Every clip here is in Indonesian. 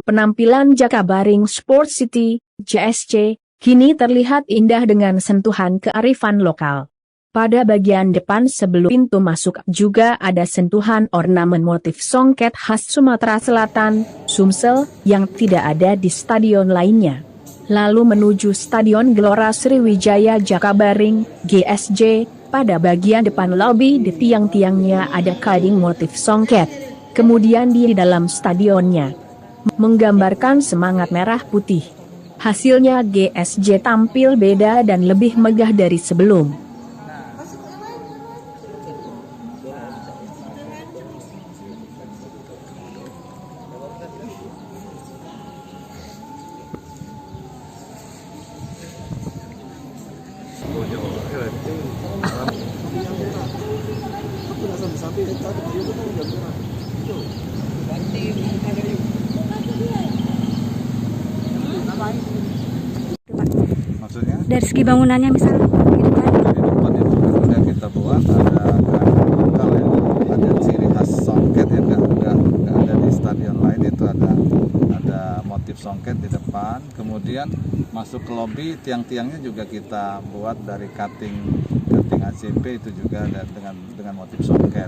Penampilan Jakabaring Sport City, JSC, kini terlihat indah dengan sentuhan kearifan lokal. Pada bagian depan sebelum pintu masuk juga ada sentuhan ornamen motif songket khas Sumatera Selatan, Sumsel, yang tidak ada di stadion lainnya. Lalu menuju Stadion Gelora Sriwijaya Jakabaring, GSJ, pada bagian depan lobi di tiang-tiangnya ada kading motif songket. Kemudian di dalam stadionnya menggambarkan semangat merah putih. Hasilnya GSJ tampil beda dan lebih megah dari sebelum. Maksudnya? Dari segi bangunannya misalnya Di depan itu kemudian kita buat ada kadang lokal ya, ada ciri khas songket ya, nggak ada di stadion lain, itu ada motif songket di depan. Kemudian masuk ke lobi, tiang-tiangnya juga kita buat dari cutting ACP, itu juga ada dengan motif songket.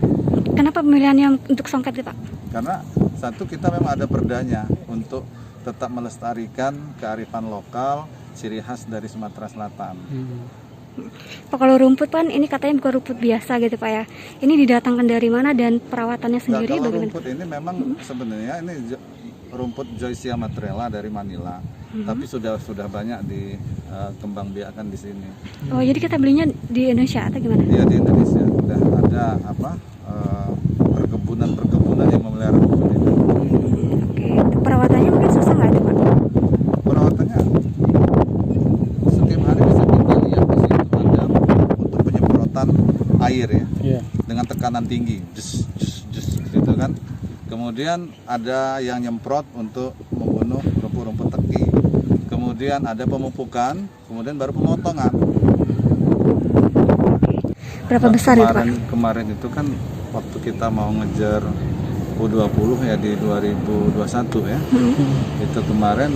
Kenapa pemilihannya untuk songket itu, Pak? Karena satu, kita memang ada perdanya untuk tetap melestarikan kearifan lokal, ciri khas dari Sumatera Selatan. Pak, kalau rumput kan ini katanya bukan rumput biasa gitu Pak ya. Ini didatangkan dari mana dan perawatannya sendiri Kalau bagaimana? rumput ini memang sebenarnya ini rumput Joycia Matrela dari Manila, tapi sudah banyak dikembangbiakan di sini. Oh, jadi kita belinya di Indonesia atau gimana? Iya, di Indonesia sudah ada perkebunan yang memelihara rumput ini. Oke, perawatannya mungkin susah nggak itu Pak? Perawatannya setiap hari bisa kita lihat di sini ada untuk penyemprotan air ya, dengan tekanan tinggi, jus gitu kan. Kemudian ada yang nyemprot untuk membunuh rumput-rumput teki. Kemudian ada pemupukan, kemudian baru pemotongan. Berapa besar itu Pak? Kemarin itu kan waktu kita mau ngejar U20 ya di 2021 ya. Itu kemarin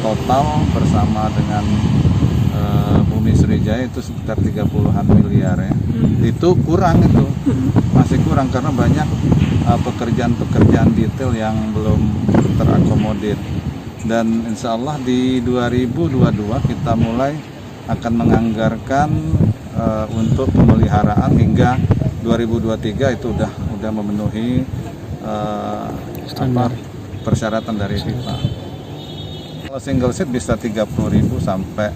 total bersama dengan Bumi Sriwijaya itu sekitar 30-an miliar ya. Itu kurang, itu masih kurang karena banyak pekerjaan-pekerjaan detail yang belum terakomodir. Dan insya Allah di 2022 kita mulai akan menganggarkan untuk pemeliharaan hingga 2023 itu udah memenuhi persyaratan dari FIFA. Kalau single seat bisa 30.000 sampai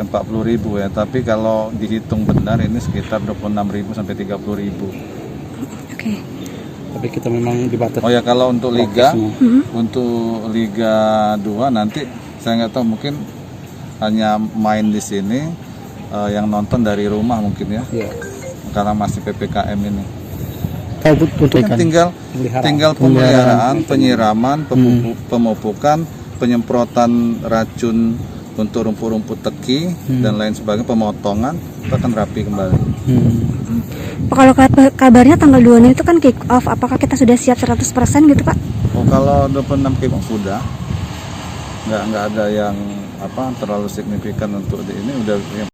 40.000 ya, tapi kalau dihitung benar ini sekitar 26.000 sampai 30.000. Oke. Tapi kita memang dibatasi. Oh ya, kalau untuk Liga, untuk Liga 2 nanti saya nggak tahu, mungkin hanya main di sini, yang nonton dari rumah mungkin ya. Karena masih PPKM ini. Tinggal pemeliharaan, penyiraman, pemupukan, penyemprotan racun untuk rumput-rumput teki dan lain sebagainya, pemotongan, itu akan rapi kembali. Pak, kalau kabarnya tanggal 2 itu kan kick off, apakah kita sudah siap 100% gitu Pak? Oh, kalau 26 kick off sudah, nggak ada yang terlalu signifikan untuk ini, udah yang